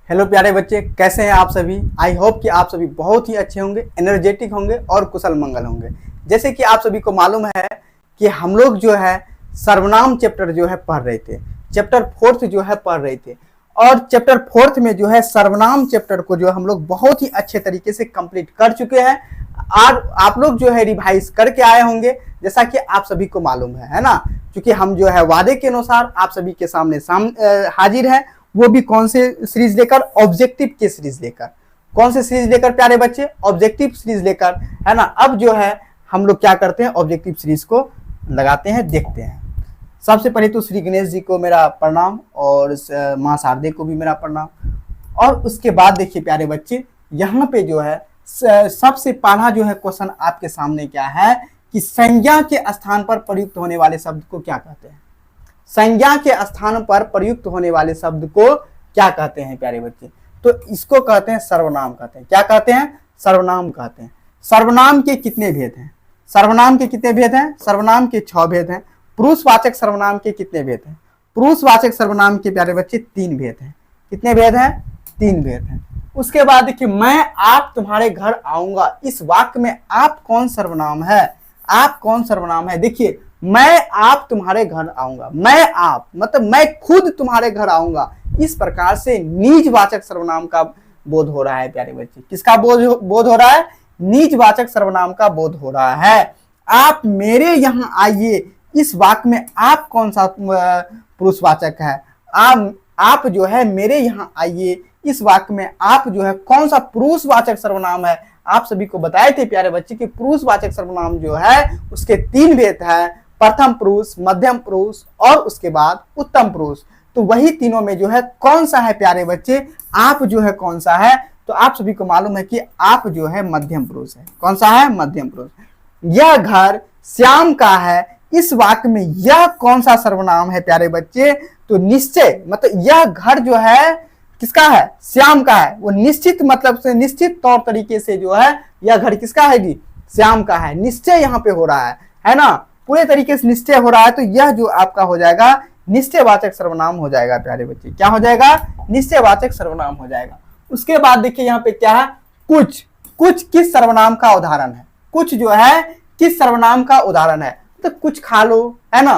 Hello प्यारे बच्चे, कैसे हैं आप सभी। आई होप कि आप सभी बहुत ही अच्छे होंगे, एनर्जेटिक होंगे और कुशल मंगल होंगे। जैसे कि आप सभी को मालूम है कि हम लोग जो है सर्वनाम चैप्टर जो है पढ़ रहे थे, चैप्टर 4 जो है पढ़ रहे थे। और चैप्टर 4 में जो है सर्वनाम चैप्टर को जो हम लोग बहुत ही अच्छे तरीके से कंप्लीट कर चुके हैं। और आप लोग जो है रिवाइज करके आए होंगे, जैसा कि आप सभी को मालूम है ना। क्योंकि हम जो है वादे के अनुसार आप सभी के सामने हाजिर है, वो भी कौन से सीरीज लेकर, ऑब्जेक्टिव के सीरीज लेकर। कौन से सीरीज लेकर प्यारे बच्चे? ऑब्जेक्टिव सीरीज लेकर, है ना। अब जो है हम लोग क्या करते हैं, ऑब्जेक्टिव सीरीज को लगाते हैं, देखते हैं। सबसे पहले तो श्री गणेश जी को मेरा प्रणाम और माँ शारदे को भी मेरा प्रणाम। और उसके बाद देखिए प्यारे बच्चे, यहाँ पे जो है सबसे पहला जो है क्वेश्चन आपके सामने क्या है कि संज्ञा के स्थान पर प्रयुक्त होने वाले शब्द को क्या कहते हैं। संज्ञा के स्थान पर प्रयुक्त होने वाले शब्द को क्या कहते हैं प्यारे बच्चे? तो इसको कहते हैं सर्वनाम कहते हैं। क्या कहते हैं? सर्वनाम कहते हैं। सर्वनाम के कितने भेद हैं? सर्वनाम के कितने भेद हैं? सर्वनाम के 6 भेद हैं। पुरुषवाचक सर्वनाम के कितने भेद हैं? पुरुषवाचक सर्वनाम के प्यारे बच्चे 3 भेद हैं। कितने भेद हैं? 3 भेद हैं। उसके बाद देखिए, मैं आप तुम्हारे घर आऊंगा, इस वाक्य में आप कौन सर्वनाम है? आप कौन सर्वनाम है? देखिए, मैं आप तुम्हारे घर आऊंगा, मैं आप मतलब मैं खुद तुम्हारे घर आऊंगा। इस प्रकार से निजवाचक सर्वनाम का बोध हो रहा है प्यारे बच्चे। किसका बोध हो रहा है? निजवाचक सर्वनाम का बोध हो रहा है। आप मेरे यहाँ आइए, इस वाक्य में आप कौन सा पुरुषवाचक है? आप जो है मेरे यहाँ आइए, इस वाक्य में आप जो है कौन सा पुरुषवाचक सर्वनाम है? आप सभी को बताए थे प्यारे बच्चे कि पुरुषवाचक सर्वनाम जो है उसके 3 भेद है, प्रथम पुरुष, मध्यम पुरुष और उसके बाद उत्तम पुरुष। तो वही तीनों में जो है कौन सा है प्यारे बच्चे? आप जो है कौन सा है? तो आप सभी को मालूम है कि आप जो है मध्यम पुरुष है। कौन सा है? मध्यम पुरुष। यह घर श्याम का है, इस वाक्य में यह कौन सा सर्वनाम है प्यारे बच्चे? तो निश्चय मतलब यह घर जो है किसका है? श्याम का है। वो निश्चित मतलब से निश्चित तौर तरीके से जो है यह घर किसका है जी? श्याम का है। निश्चय यहाँ पे हो रहा है ना, पूरे तरीके से निश्चय हो रहा है। तो यह जो आपका हो जाएगा निश्चयवाचक सर्वनाम हो जाएगा प्यारे बच्चे। क्या हो जाएगा? निश्चयवाचक सर्वनाम हो जाएगा। उसके बाद देखिए यहाँ पे क्या है, कुछ। कुछ किस सर्वनाम का उदाहरण है? कुछ जो है किस सर्वनाम का उदाहरण है? तो कुछ खा लो, है ना,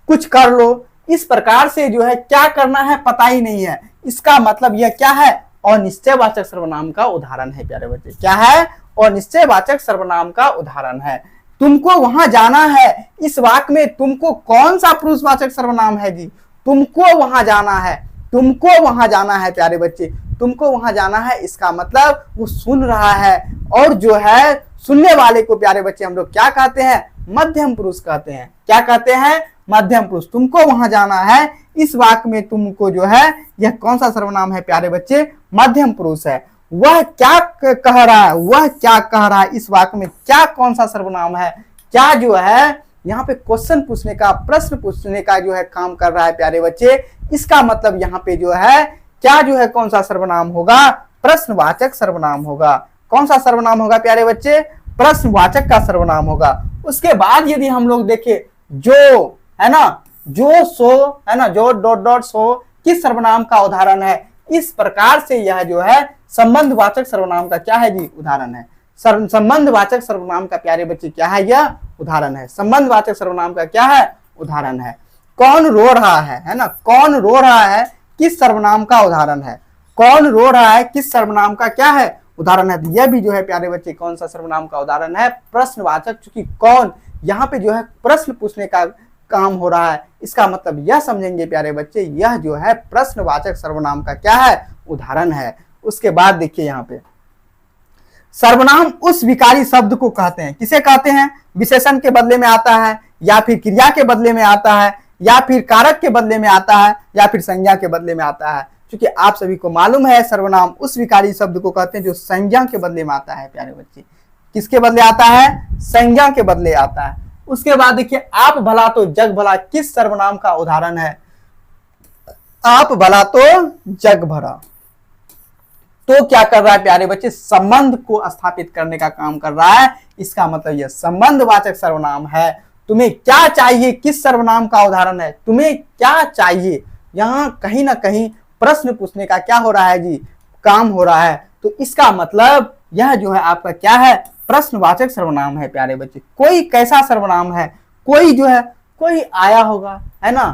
कुछ कर लो। इस प्रकार से जो है क्या करना है पता ही नहीं है। इसका मतलब यह क्या है? अनिश्चयवाचक सर्वनाम का उदाहरण है प्यारे बच्चे। क्या है? अनिश्चयवाचक सर्वनाम का उदाहरण है। तुमको वहां जाना है, इस वाक्य में तुमको कौन सा पुरुषवाचक सर्वनाम है जी? तुमको वहां जाना है, तुमको वहां जाना है प्यारे बच्चे। तुमको वहां जाना है, इसका मतलब वो सुन रहा है। और जो है सुनने वाले को प्यारे बच्चे हम लोग क्या कहते हैं? मध्यम पुरुष कहते हैं। क्या कहते हैं? मध्यम पुरुष। तुमको वहां जाना है, इस वाक्य में तुमको जो है यह कौन सा सर्वनाम है प्यारे बच्चे? मध्यम पुरुष है। वह क्या कह रहा है? वह क्या कह रहा है? इस वाक्य में क्या कौन सा सर्वनाम है? क्या जो है यहाँ पे क्वेश्चन पूछने का, प्रश्न पूछने का जो है काम कर रहा है प्यारे बच्चे। इसका मतलब यहाँ पे जो है क्या जो है कौन सा सर्वनाम होगा? प्रश्नवाचक सर्वनाम होगा। कौन सा सर्वनाम होगा प्यारे बच्चे? प्रश्नवाचक का सर्वनाम होगा। उसके बाद यदि हम लोग देखें, जो है ना, जो सो है ना, जो डॉट डॉट सो किस सर्वनाम का उदाहरण है? इस प्रकार से यह जो है संबंधवाचक सर्वनाम का क्या है जी? उदाहरण है। संबंधवाचक सर्वनाम का प्यारे बच्चे क्या है? यह उदाहरण है। संबंधवाचक सर्वनाम का क्या है? उदाहरण है। कौन रो रहा है ना, कौन रो रहा है किस सर्वनाम का उदाहरण है? कौन रो रहा है किस सर्वनाम का क्या है? उदाहरण है। तो यह भी जो है प्यारे बच्चे कौन सा सर्वनाम का उदाहरण है? प्रश्नवाचक। चूंकि कौन यहाँ पे जो है प्रश्न पूछने का काम हो रहा है, इसका मतलब यह समझेंगे प्यारे बच्चे, यह जो है प्रश्नवाचक सर्वनाम का क्या है? उदाहरण है। उसके बाद देखिए यहाँ पे सर्वनाम उस विकारी शब्द को कहते हैं। किसे कहते हैं? विशेषण के बदले में आता है, या फिर क्रिया के बदले में आता है, या फिर कारक के बदले में आता है, या फिर संज्ञा के बदले में आता है। क्योंकि आप सभी को मालूम है सर्वनाम उस विकारी शब्द को कहते हैं जो संज्ञा के बदले में आता है प्यारे बच्चे। किसके बदले आता है? संज्ञा के बदले आता है। उसके बाद देखिए, आप भला तो जग भला किस सर्वनाम का उदाहरण है? आप भला तो जग भरा। तो क्या कर रहा है प्यारे बच्चे? संबंध को स्थापित करने का काम कर रहा है। इसका मतलब यह संबंधवाचक सर्वनाम है। तुम्हें क्या चाहिए किस सर्वनाम का उदाहरण है? तुम्हें क्या चाहिए? यहाँ कहीं ना कहीं प्रश्न पूछने का क्या हो रहा है जी, काम हो रहा है। तो इसका मतलब यह जो है आपका क्या है, प्रश्नवाचक सर्वनाम है प्यारे बच्चे। कोई कैसा सर्वनाम है, कोई जो है कोई आया होगा, है ना,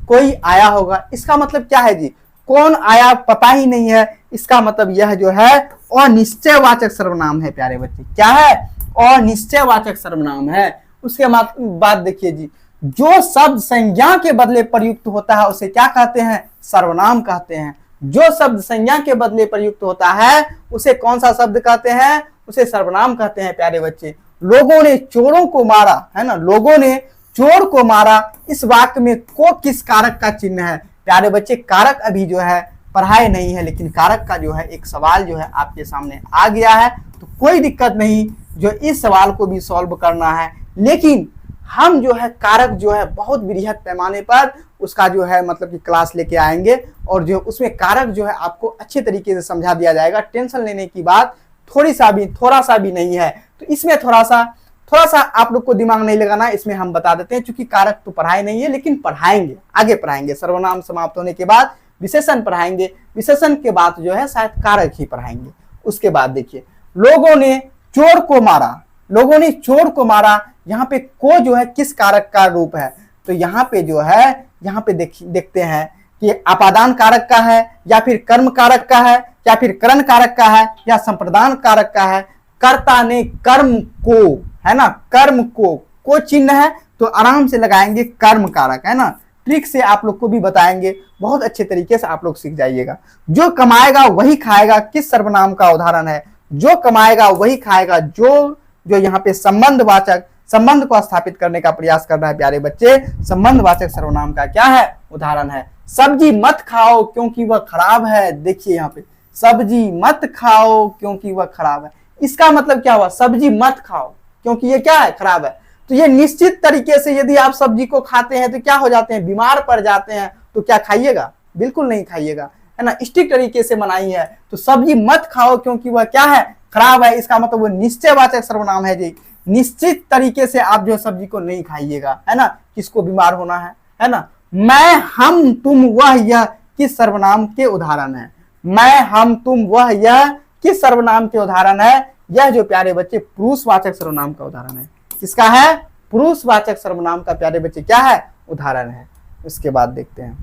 कोई आया होगा। इसका मतलब क्या है जी, कौन आया पता ही नहीं है, इसका मतलब यह जो है अनिश्चयवाचक सर्वनाम है प्यारे बच्चे। क्या है, अनिश्चयवाचक सर्वनाम है। उसके बाद देखिए जी, जो शब्द संज्ञा के बदले प्रयुक्त होता है उसे क्या कहते हैं, सर्वनाम कहते हैं। जो शब्द संज्ञा के बदले प्रयुक्त होता है उसे कौन सा शब्द कहते हैं, उसे सर्वनाम कहते हैं प्यारे बच्चे। लोगों ने चोरों को मारा, है ना, लोगों ने चोर को मारा, इस वाक्य में को किस कारक का चिन्ह है प्यारे बच्चे। कारक अभी जो है पढ़ाए नहीं है, लेकिन कारक का जो है एक सवाल जो है आपके सामने आ गया है, तो कोई दिक्कत नहीं, जो इस सवाल को भी सॉल्व करना है। लेकिन हम जो है कारक जो है बहुत बृहद पैमाने पर उसका जो है मतलब कि क्लास लेके आएंगे, और जो उसमें कारक जो है आपको अच्छे तरीके से समझा दिया जाएगा। टेंशन लेने की बात थोड़ा सा भी नहीं है। तो इसमें थोड़ा सा आप लोग को दिमाग नहीं लगाना, इसमें हम बता देते हैं, क्योंकि कारक तो पढ़ाए नहीं है, लेकिन पढ़ाएंगे, आगे पढ़ाएंगे। सर्वनाम समाप्त होने के बाद विशेषण पढ़ाएंगे, विशेषण के बाद जो है शायद कारक ही पढ़ाएंगे। उसके बाद देखिए, लोगों ने चोर को मारा, लोगों ने चोर को मारा, यहाँ पे को जो है किस कारक का रूप है, तो यहाँ पे जो है यहाँ पे देखते हैं कि अपादान कारक का है, या फिर कर्म कारक का है, या फिर करण कारक का है, या संप्रदान कारक का है। कर्ता ने कर्म को, है ना, कर्म को चिन्ह है तो आराम से लगाएंगे कर्म कारक, है ना। ट्रिक से आप लोग को भी बताएंगे, बहुत अच्छे तरीके से आप लोग सीख जाइएगा। जो कमाएगा वही खाएगा किस सर्वनाम का उदाहरण है, जो कमाएगा वही खाएगा, जो यहाँ पे संबंधवाचक, संबंध को स्थापित करने का प्रयास कर रहा है प्यारे बच्चे, संबंधवाचक सर्वनाम का क्या है, उदाहरण है। सब्जी मत खाओ क्योंकि वह खराब है, देखिए यहाँ पे सब्जी मत खाओ क्योंकि वह खराब है। इसका मतलब क्या हुआ, सब्जी मत खाओ क्योंकि ये क्या है, खराब है। तो ये निश्चित तरीके से यदि आप सब्जी को खाते हैं तो क्या हो जाते हैं, बीमार पड़ जाते हैं। तो क्या खाइएगा, बिल्कुल नहीं खाइएगा, है ना, स्ट्रिक्ट तरीके से मनाई है। तो सब्जी मत खाओ क्योंकि वह क्या है, खराब है, इसका मतलब वो निश्चयवाचक सर्वनाम है जी। निश्चित तरीके से आप जो सब्जी को नहीं खाइएगा, है ना, किसको बीमार होना है ना। मैं, हम, तुम, वह, यह किस सर्वनाम के उदाहरण है, मैं, हम, तुम, वह, यह किस सर्वनाम के उदाहरण है, यह जो प्यारे बच्चे पुरुषवाचक सर्वनाम का उदाहरण है। किसका है, पुरुषवाचक सर्वनाम का प्यारे बच्चे क्या है, उदाहरण है। उसके बाद देखते हैं,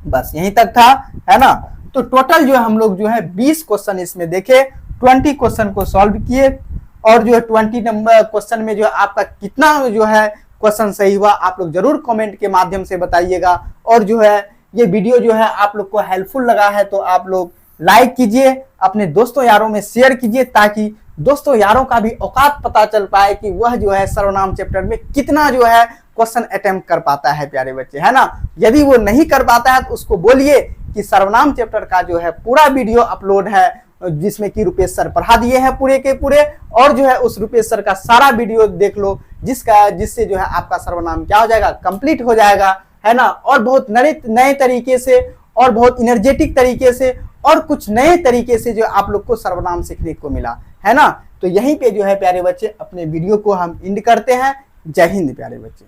बस यहीं तक था, है ना। तो टोटल जो हम लोग जो है 20 क्वेश्चन इसमें देखे, 20 क्वेश्चन को सॉल्व किए, और जो है 20 नंबर क्वेश्चन में जो आपका कितना जो है क्वेश्चन सही हुआ आप लोग जरूर कमेंट के माध्यम से बताइएगा। और जो है ये वीडियो जो है आप लोग को हेल्पफुल लगा है तो आप लोग लाइक कीजिए, अपने दोस्तों यारों में शेयर कीजिए, ताकि दोस्तों यारों का भी औकात पता चल पाए कि वह जो है सर्वनाम चैप्टर में कितना जो है क्वेश्चन अटेम्प्ट कर पाता है प्यारे बच्चे, है ना। यदि वो नहीं कर पाता है तो उसको बोलिए कि सर्वनाम चैप्टर का जो है पूरा वीडियो अपलोड है, जिसमें कि रुपेश सर पढ़ा दिए हैं पूरे के पूरे, और जो है उस रुपेश सर का सारा वीडियो देख लो, जिससे जो है आपका सर्वनाम क्या हो जाएगा, कंप्लीट हो जाएगा, है ना। और बहुत नए तरीके से, और बहुत एनर्जेटिक तरीके से, और कुछ नए तरीके से जो आप लोग को सर्वनाम सीखने को मिला, है ना। तो यहीं पे जो है प्यारे बच्चे अपने वीडियो को हम एंड करते हैं। जय हिंद प्यारे बच्चे।